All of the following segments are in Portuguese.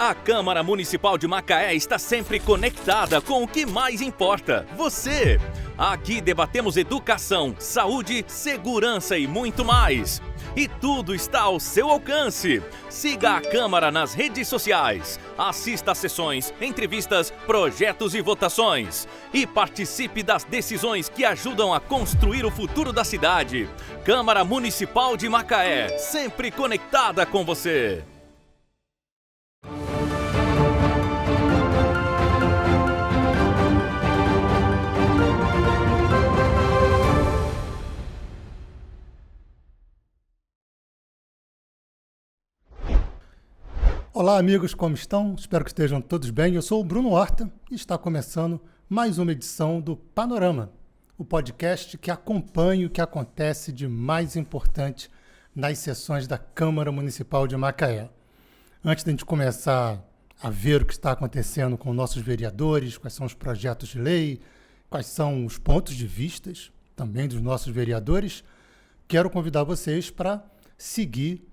A Câmara Municipal de Macaé está sempre conectada com o que mais importa, você. Aqui debatemos educação, saúde, segurança e muito mais. E tudo está ao seu alcance. Siga a Câmara nas redes sociais. Assista a sessões, entrevistas, projetos e votações. E participe das decisões que ajudam a construir o futuro da cidade. Câmara Municipal de Macaé, sempre conectada com você. Olá amigos, como estão? Espero que estejam todos bem. Eu sou o Bruno Horta e está começando mais uma edição do Panorama, o podcast que acompanha o que acontece de mais importante nas sessões da Câmara Municipal de Macaé. Antes de a gente começar a ver o que está acontecendo com nossos vereadores, quais são os projetos de lei, quais são os pontos de vistas também dos nossos vereadores, quero convidar vocês para seguir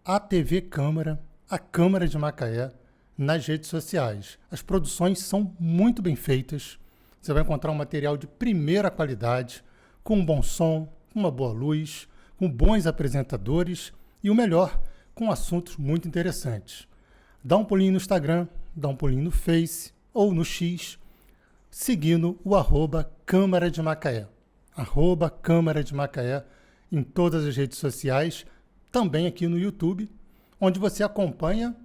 a TV Câmara, a Câmara de Macaé, nas redes sociais. As produções são muito bem feitas. Você vai encontrar um material de primeira qualidade, com um bom som, com uma boa luz, com bons apresentadores e o melhor, com assuntos muito interessantes. Dá um pulinho no Instagram, dá um pulinho no Face ou no X, seguindo o @Câmara de Macaé. @Câmara de Macaé em todas as redes sociais, também aqui no YouTube, onde você acompanha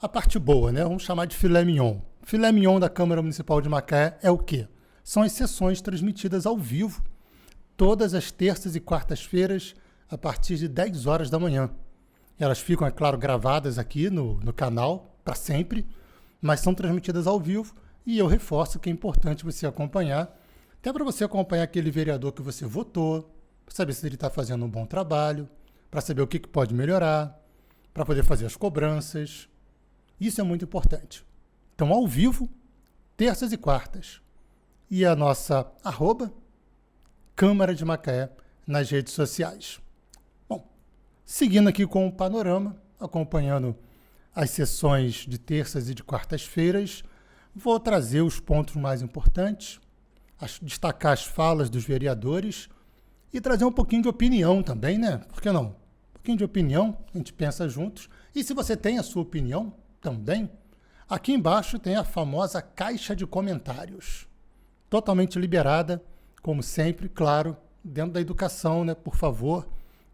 a parte boa, né? Vamos chamar de filé mignon. Filé mignon da Câmara Municipal de Macaé é o quê? São as sessões transmitidas ao vivo, todas as terças e quartas-feiras, a partir de 10 horas da manhã. Elas ficam, é claro, gravadas aqui no canal, para sempre, mas são transmitidas ao vivo e eu reforço que é importante você acompanhar, até para você acompanhar aquele vereador que você votou, para saber se ele está fazendo um bom trabalho, para saber o que pode melhorar, para poder fazer as cobranças. Isso é muito importante. Então, ao vivo, terças e quartas. E a nossa @Câmara de Macaé nas redes sociais. Bom, seguindo aqui com o panorama, acompanhando as sessões de terças e de quartas-feiras, vou trazer os pontos mais importantes, destacar as falas dos vereadores e trazer um pouquinho de opinião também, né? Por que não? Um pouquinho de opinião, a gente pensa juntos. E se você tem a sua opinião também, aqui embaixo tem a famosa caixa de comentários, totalmente liberada, como sempre, claro, dentro da educação, né? Por favor,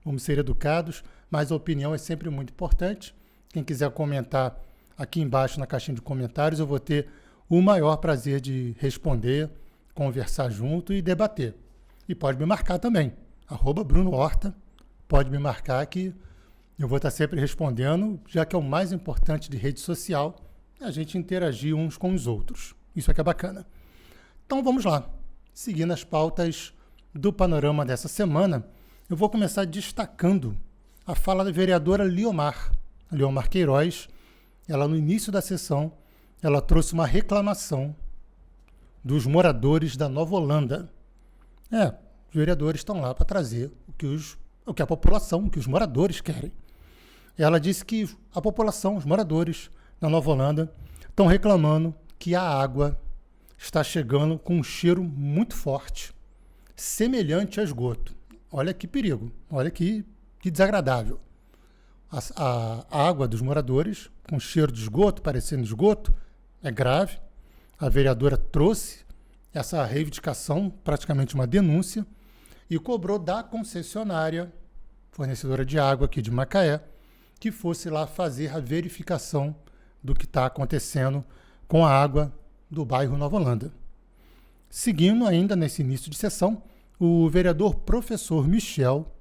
vamos ser educados, mas a opinião é sempre muito importante. Quem quiser comentar aqui embaixo na caixinha de comentários, eu vou ter o maior prazer de responder, conversar junto e debater. E pode me marcar também, @Bruno Horta. Pode me marcar que eu vou estar sempre respondendo, já que é o mais importante de rede social, a gente interagir uns com os outros. Isso aqui é bacana. Então vamos lá. Seguindo as pautas do panorama dessa semana, eu vou começar destacando a fala da vereadora Liomar Queiroz. Ela, no início da sessão, ela trouxe uma reclamação dos moradores da Nova Holanda. Os vereadores estão lá para trazer o que a população, o que os moradores querem. Ela disse que a população, os moradores da Nova Holanda, estão reclamando que a água está chegando com um cheiro muito forte, semelhante a esgoto. Olha que perigo, olha que desagradável. A água dos moradores, com cheiro de esgoto, parecendo esgoto, é grave. A vereadora trouxe essa reivindicação, praticamente uma denúncia, e cobrou da concessionária, fornecedora de água aqui de Macaé, que fosse lá fazer a verificação do que está acontecendo com a água do bairro Nova Holanda. Seguindo ainda nesse início de sessão, o vereador professor Michel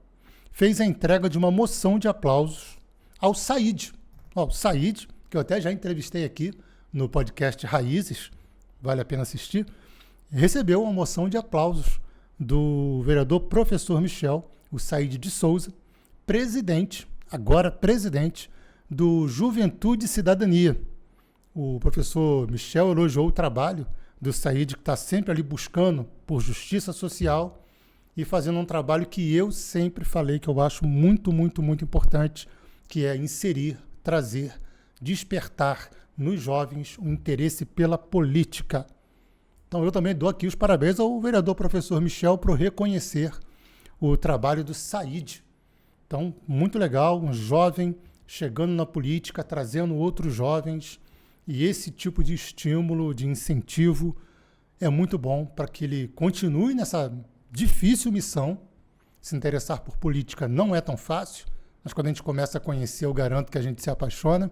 fez a entrega de uma moção de aplausos ao Said. O Said, que eu até já entrevistei aqui no podcast Raízes, vale a pena assistir, recebeu uma moção de aplausos do vereador professor Michel, o Said de Souza, agora presidente do Juventude e Cidadania. O professor Michel elogiou o trabalho do Said, que está sempre ali buscando por justiça social e fazendo um trabalho que eu sempre falei que eu acho muito, muito, muito importante, que é inserir, trazer despertar nos jovens o interesse pela política. Então eu também dou aqui os parabéns ao vereador professor Michel por reconhecer o trabalho do Saíde. Então, muito legal, um jovem chegando na política, trazendo outros jovens, e esse tipo de estímulo, de incentivo, é muito bom para que ele continue nessa difícil missão. Se interessar por política não é tão fácil, mas quando a gente começa a conhecer, eu garanto que a gente se apaixona.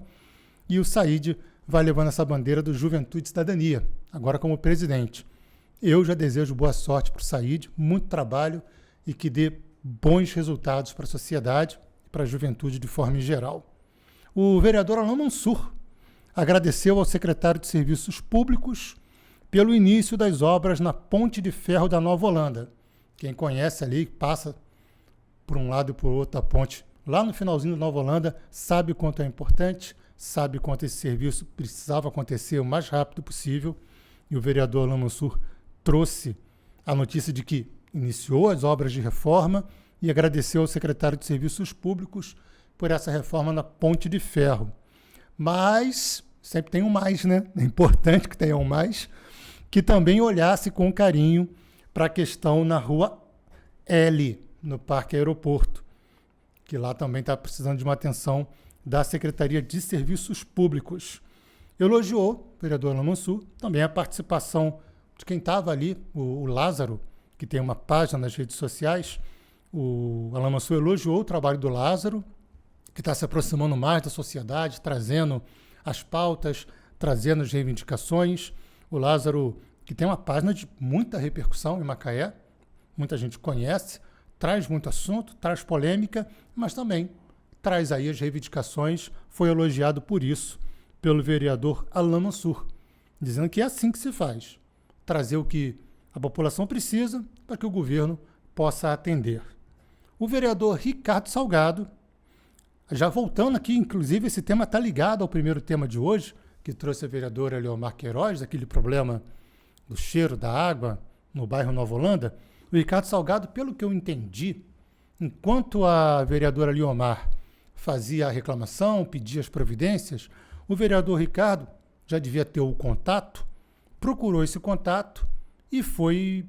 E o Saíde vai levando essa bandeira do Juventude e Cidadania, agora como presidente. Eu já desejo boa sorte para o Saíde, muito trabalho e que dê bons resultados para a sociedade e para a juventude de forma geral. O vereador Alain Mansur agradeceu ao secretário de Serviços Públicos pelo início das obras na Ponte de Ferro da Nova Holanda. Quem conhece ali, passa por um lado e por outro da ponte, lá no finalzinho da Nova Holanda, sabe quanto é importante, sabe quanto esse serviço precisava acontecer o mais rápido possível. E o vereador Alain Mansur trouxe a notícia de que iniciou as obras de reforma e agradeceu ao secretário de Serviços Públicos por essa reforma na Ponte de Ferro. Mas, sempre tem um mais, né? É importante que tenha um mais, que também olhasse com carinho para a questão na Rua L, no Parque Aeroporto, que lá também está precisando de uma atenção da Secretaria de Serviços Públicos. Elogiou, o vereador Alain Mansur, também a participação de quem estava ali, o Lázaro, que tem uma página nas redes sociais. O Alain Mansur elogiou o trabalho do Lázaro, que está se aproximando mais da sociedade, trazendo as pautas, trazendo as reivindicações. O Lázaro, que tem uma página de muita repercussão em Macaé, muita gente conhece, traz muito assunto, traz polêmica, mas também traz aí as reivindicações, foi elogiado por isso pelo vereador Alain Mansur, dizendo que é assim que se faz, trazer o que a população precisa para que o governo possa atender. O vereador Ricardo Salgado, já voltando aqui, inclusive esse tema está ligado ao primeiro tema de hoje, que trouxe a vereadora Leomar Queiroz, aquele problema do cheiro da água no bairro Nova Holanda. O Ricardo Salgado, pelo que eu entendi, enquanto a vereadora Leomar fazia a reclamação, pedia as providências, o vereador Ricardo já devia ter o contato, procurou esse contato e foi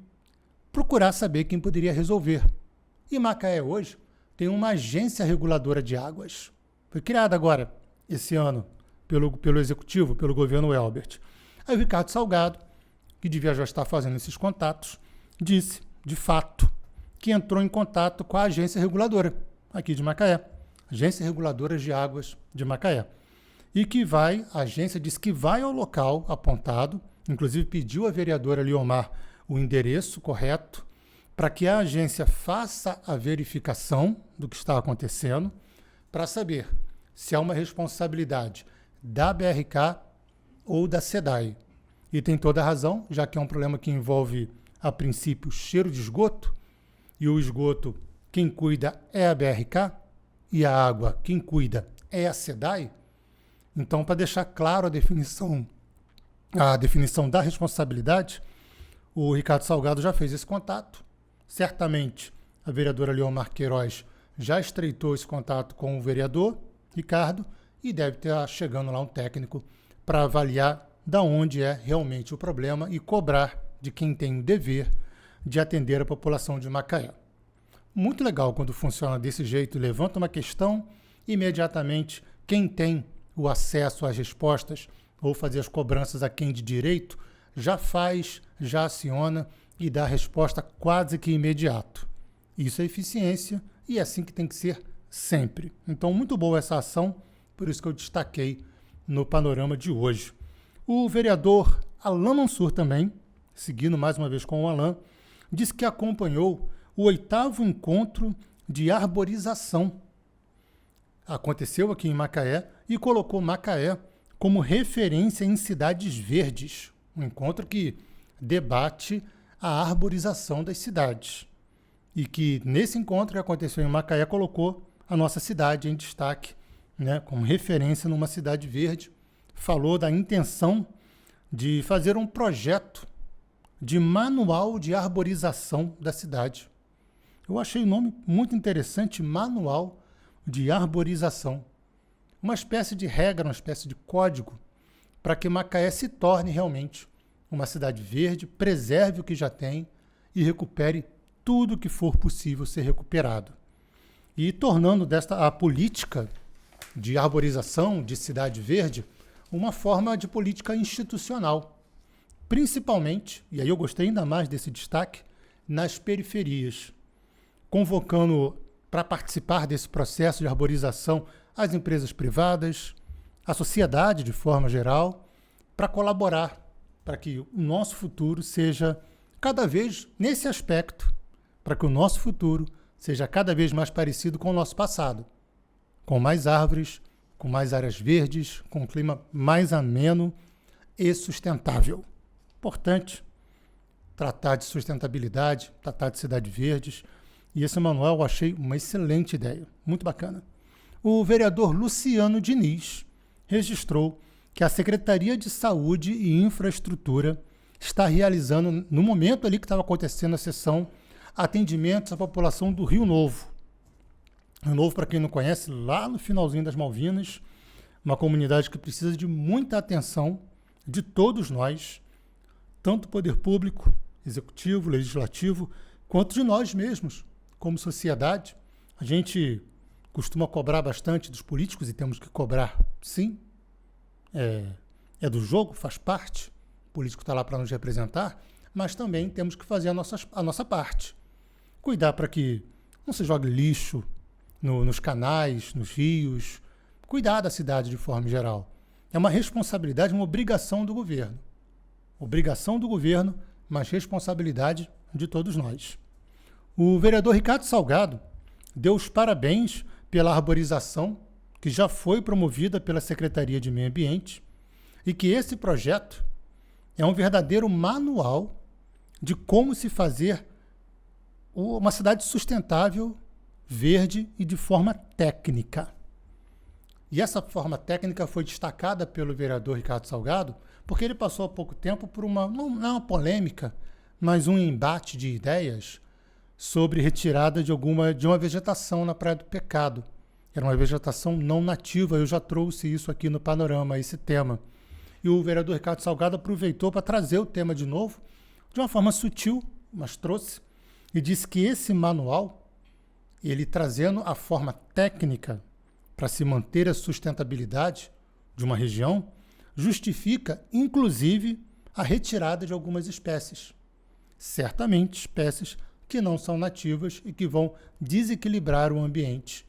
procurar saber quem poderia resolver. E Macaé hoje tem uma agência reguladora de águas. Foi criada agora, esse ano, pelo Executivo, pelo governo Elbert. Aí o Ricardo Salgado, que devia já estar fazendo esses contatos, disse, de fato, que entrou em contato com a agência reguladora aqui de Macaé, Agência Reguladora de Águas de Macaé. E que a agência disse que vai ao local apontado, inclusive pediu à vereadora Leomar o endereço correto, para que a agência faça a verificação do que está acontecendo, para saber se há uma responsabilidade da BRK ou da SEDAI. E tem toda a razão, já que é um problema que envolve, a princípio, cheiro de esgoto, e o esgoto, quem cuida é a BRK, e a água, quem cuida é a SEDAI. Então, para deixar claro a definição da responsabilidade, o Ricardo Salgado já fez esse contato. Certamente, a vereadora Leomar Queiroz já estreitou esse contato com o vereador Ricardo e deve estar chegando lá um técnico para avaliar da onde é realmente o problema e cobrar de quem tem o dever de atender a população de Macaé. Muito legal quando funciona desse jeito, levanta uma questão, imediatamente quem tem o acesso às respostas ou fazer as cobranças a quem de direito, já faz, já aciona e dá a resposta quase que imediato. Isso é eficiência e é assim que tem que ser sempre. Então, muito boa essa ação, por isso que eu destaquei no panorama de hoje. O vereador Alain Mansur também, seguindo mais uma vez com o Alain, disse que acompanhou o 8º encontro de arborização. Aconteceu aqui em Macaé e colocou Macaé como referência em cidades verdes. Um encontro que debate a arborização das cidades. E que nesse encontro que aconteceu em Macaé colocou a nossa cidade em destaque, né, como referência numa cidade verde. Falou da intenção de fazer um projeto de manual de arborização da cidade. Eu achei o nome muito interessante, Manual de Arborização. uma espécie de regra, uma espécie de código para que Macaé se torne realmente uma cidade verde, preserve o que já tem e recupere tudo que for possível ser recuperado. E tornando desta a política de arborização de cidade verde uma forma de política institucional, principalmente, e aí eu gostei ainda mais desse destaque, nas periferias, convocando para participar desse processo de arborização as empresas privadas, a sociedade de forma geral, para colaborar para que o nosso futuro seja cada vez, nesse aspecto, para que o nosso futuro seja cada vez mais parecido com o nosso passado, com mais árvores, com mais áreas verdes, com um clima mais ameno e sustentável. Importante tratar de sustentabilidade, tratar de cidades verdes, e esse manual eu achei uma excelente ideia, muito bacana. O vereador Luciano Diniz registrou que a Secretaria de Saúde e Infraestrutura está realizando, no momento ali que estava acontecendo a sessão, atendimentos à população do Rio Novo. Rio Novo, para quem não conhece, lá no finalzinho das Malvinas, uma comunidade que precisa de muita atenção de todos nós, tanto o poder público, executivo, legislativo, quanto de nós mesmos, como sociedade. A gente costuma cobrar bastante dos políticos e temos que cobrar, sim. É do jogo, faz parte. O político está lá para nos representar, mas também temos que fazer a nossa parte. Cuidar para que não se jogue lixo nos canais, nos rios. Cuidar da cidade de forma geral. É uma responsabilidade, uma obrigação do governo. Obrigação do governo, mas responsabilidade de todos nós. O vereador Ricardo Salgado deu os parabéns pela arborização que já foi promovida pela Secretaria de Meio Ambiente e que esse projeto é um verdadeiro manual de como se fazer uma cidade sustentável, verde e de forma técnica. E essa forma técnica foi destacada pelo vereador Ricardo Salgado porque ele passou há pouco tempo por não é uma polêmica, mas um embate de ideias sobre retirada de uma vegetação na Praia do Pecado. Era uma vegetação não nativa, eu já trouxe isso aqui no panorama, esse tema. E o vereador Ricardo Salgado aproveitou para trazer o tema de novo, de uma forma sutil, mas trouxe, e disse que esse manual, ele trazendo a forma técnica para se manter a sustentabilidade de uma região, justifica, inclusive, a retirada de algumas espécies. Certamente espécies que não são nativas e que vão desequilibrar o ambiente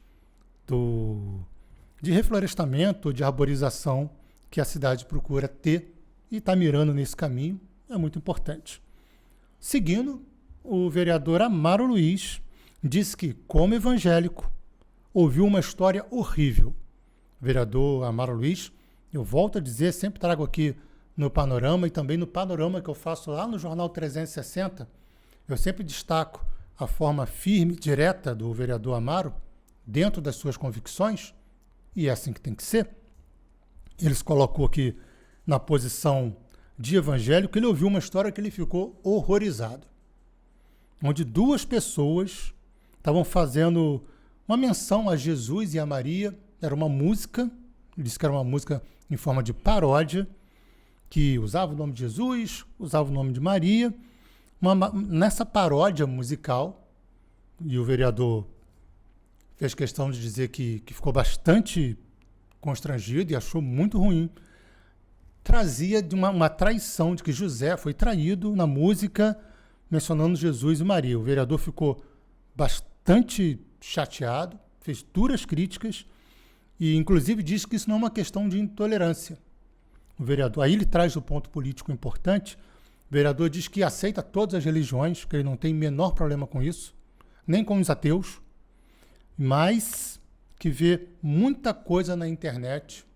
de reflorestamento, de arborização que a cidade procura ter e está mirando nesse caminho, é muito importante. Seguindo, o vereador Amaro Luiz disse que, como evangélico, ouviu uma história horrível. O vereador Amaro Luiz, eu volto a dizer, sempre trago aqui no Panorama e também no Panorama que eu faço lá no Jornal 360, eu sempre destaco a forma firme, direta do vereador Amaro, dentro das suas convicções, e é assim que tem que ser. Ele se colocou aqui na posição de evangélico, ele ouviu uma história que ele ficou horrorizado, onde duas pessoas estavam fazendo uma menção a Jesus e a Maria, era uma música, ele disse que era uma música em forma de paródia, que usava o nome de Jesus, usava o nome de Maria. Nessa paródia musical, e o vereador fez questão de dizer que ficou bastante constrangido e achou muito ruim, trazia de uma traição, de que José foi traído na música, mencionando Jesus e Maria. O vereador ficou bastante chateado, fez duras críticas e, inclusive, disse que isso não é uma questão de intolerância. O vereador, aí ele traz o ponto político importante. O vereador diz que aceita todas as religiões, que ele não tem menor problema com isso, nem com os ateus, mas que vê muita coisa na internet,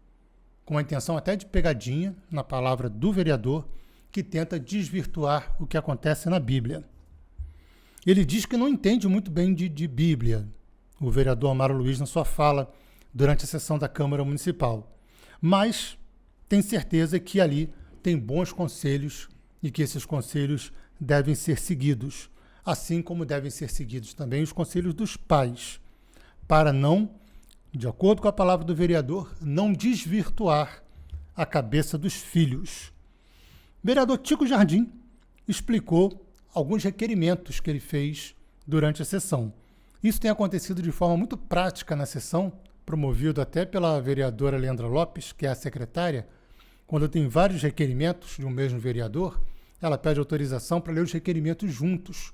com a intenção até de pegadinha, na palavra do vereador, que tenta desvirtuar o que acontece na Bíblia. Ele diz que não entende muito bem de Bíblia, o vereador Amaro Luiz, na sua fala durante a sessão da Câmara Municipal, mas tem certeza que ali tem bons conselhos e que esses conselhos devem ser seguidos, assim como devem ser seguidos também os conselhos dos pais, para não de acordo com a palavra do vereador, não desvirtuar a cabeça dos filhos. O vereador Tico Jardim explicou alguns requerimentos que ele fez durante a sessão. Isso tem acontecido de forma muito prática na sessão, promovido até pela vereadora Leandra Lopes, que é a secretária. Quando tem vários requerimentos de um mesmo vereador, ela pede autorização para ler os requerimentos juntos.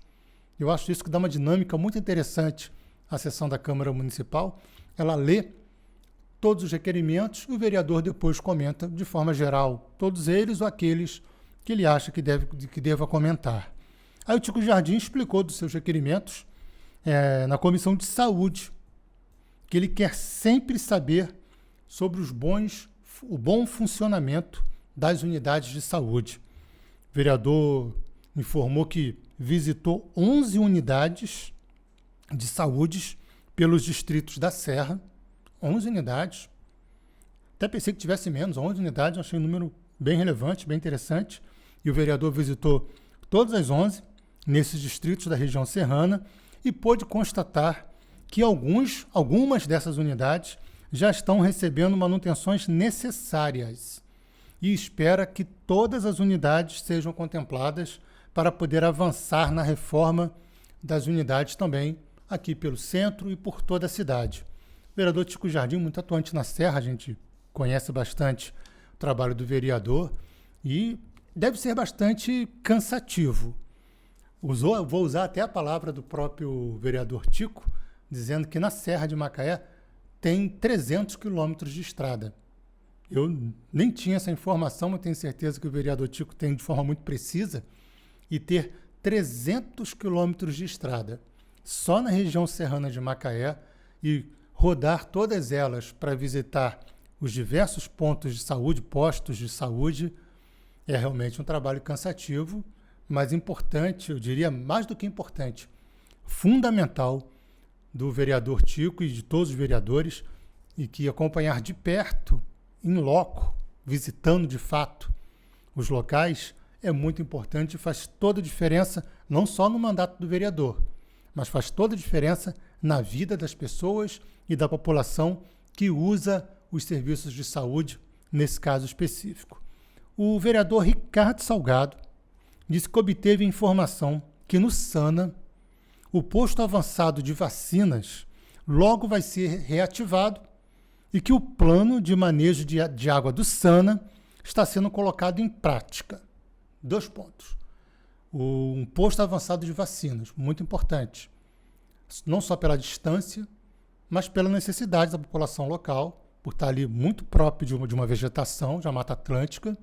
Eu acho isso que dá uma dinâmica muito interessante à sessão da Câmara Municipal. Ela lê todos os requerimentos e o vereador depois comenta de forma geral, todos eles ou aqueles que ele acha que deva comentar. Aí o Tico Jardim explicou dos seus requerimentos na Comissão de Saúde, que ele quer sempre saber sobre o bom funcionamento das unidades de saúde. O vereador informou que visitou 11 unidades de saúde pelos distritos da Serra, 11 unidades. Até pensei que tivesse menos, 11 unidades, achei um número bem relevante, bem interessante. E o vereador visitou todas as 11 nesses distritos da região serrana e pôde constatar que algumas dessas unidades já estão recebendo manutenções necessárias e espera que todas as unidades sejam contempladas para poder avançar na reforma das unidades também aqui pelo centro e por toda a cidade. O vereador Tico Jardim, muito atuante na Serra, a gente conhece bastante o trabalho do vereador e deve ser bastante cansativo. Vou usar até a palavra do próprio vereador Tico, dizendo que na Serra de Macaé tem 300 quilômetros de estrada. Eu nem tinha essa informação, mas tenho certeza que o vereador Tico tem de forma muito precisa, e ter 300 quilômetros de estrada só na região serrana de Macaé e rodar todas elas para visitar os diversos pontos de saúde, postos de saúde, é realmente um trabalho cansativo, mas importante, eu diria mais do que importante, fundamental do vereador Tico e de todos os vereadores, e que acompanhar de perto, em loco, visitando de fato os locais, é muito importante e faz toda a diferença, não só no mandato do vereador, mas faz toda a diferença na vida das pessoas e da população que usa os serviços de saúde, nesse caso específico. O vereador Ricardo Salgado disse que obteve informação que no SANA, o posto avançado de vacinas logo vai ser reativado e que o plano de manejo de água do SANA está sendo colocado em prática. 2 pontos. Um posto avançado de vacinas, muito importante. Não só pela distância, mas pela necessidade da população local, por estar ali muito próprio de uma vegetação, de uma Mata Atlântica,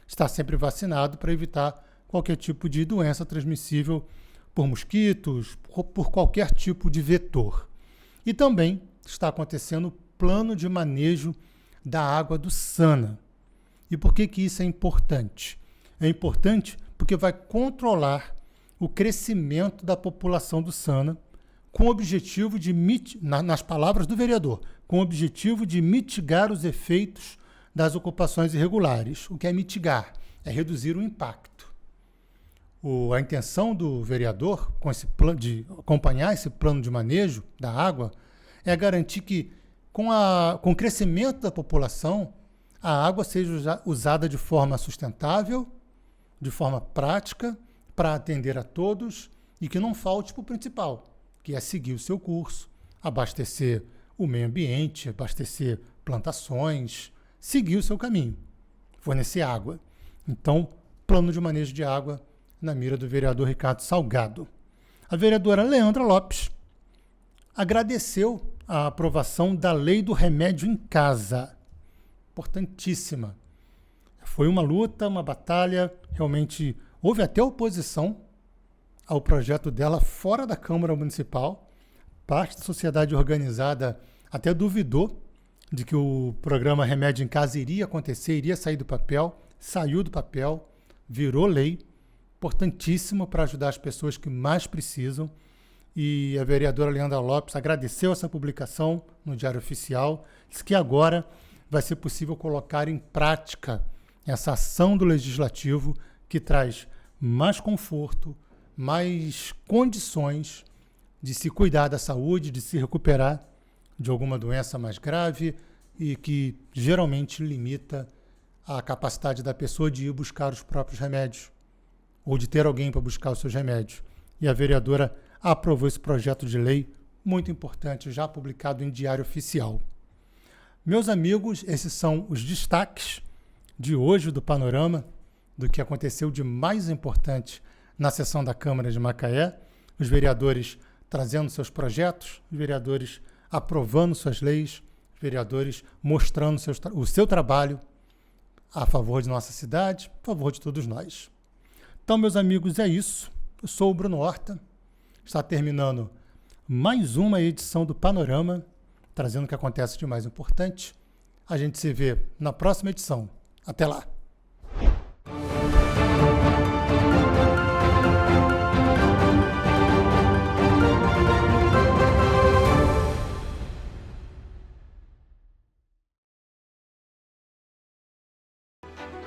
estar sempre vacinado para evitar qualquer tipo de doença transmissível por mosquitos, por qualquer tipo de vetor. E também está acontecendo o plano de manejo da água do SANA. E por que isso é importante? É importante porque vai controlar o crescimento da população do SANA com o objetivo de, nas palavras do vereador, com o objetivo de mitigar os efeitos das ocupações irregulares. O que é mitigar? É reduzir o impacto. A intenção do vereador, com esse plano de acompanhar esse plano de manejo da água, é garantir que, com o crescimento da população, a água seja usada de forma sustentável, de forma prática, para atender a todos e que não falte para o principal, que é seguir o seu curso, abastecer o meio ambiente, abastecer plantações, seguir o seu caminho, fornecer água. Então, plano de manejo de água na mira do vereador Ricardo Salgado. A vereadora Leandra Lopes agradeceu a aprovação da lei do remédio em casa. Importantíssima. Foi uma luta, uma batalha, realmente houve até oposição ao projeto dela fora da Câmara Municipal. Parte da sociedade organizada até duvidou de que o programa Remédio em Casa iria acontecer, iria sair do papel, saiu do papel, virou lei, importantíssimo para ajudar as pessoas que mais precisam. E a vereadora Leandra Lopes agradeceu essa publicação no Diário Oficial, disse que agora vai ser possível colocar em prática essa ação do Legislativo que traz mais conforto, mais condições de se cuidar da saúde, de se recuperar de alguma doença mais grave e que geralmente limita a capacidade da pessoa de ir buscar os próprios remédios ou de ter alguém para buscar os seus remédios. E a vereadora aprovou esse projeto de lei muito importante, já publicado em Diário Oficial. Meus amigos, esses são os destaques de hoje do Panorama, do que aconteceu de mais importante na sessão da Câmara de Macaé. Os vereadores trazendo seus projetos, os vereadores aprovando suas leis, os vereadores mostrando o seu trabalho a favor de nossa cidade, a favor de todos nós. Então, meus amigos, é isso. Eu sou o Bruno Horta. Está terminando mais uma edição do Panorama, trazendo o que acontece de mais importante. A gente se vê na próxima edição. Até lá!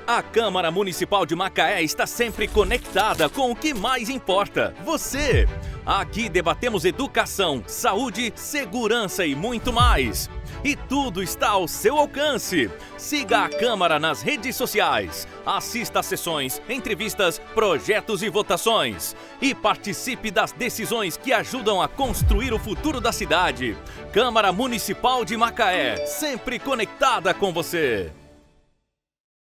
A Câmara Municipal de Macaé está sempre conectada com o que mais importa, você! Aqui debatemos educação, saúde, segurança e muito mais. E tudo está ao seu alcance. Siga a Câmara nas redes sociais, assista a sessões, entrevistas, projetos e votações. E participe das decisões que ajudam a construir o futuro da cidade. Câmara Municipal de Macaé, sempre conectada com você.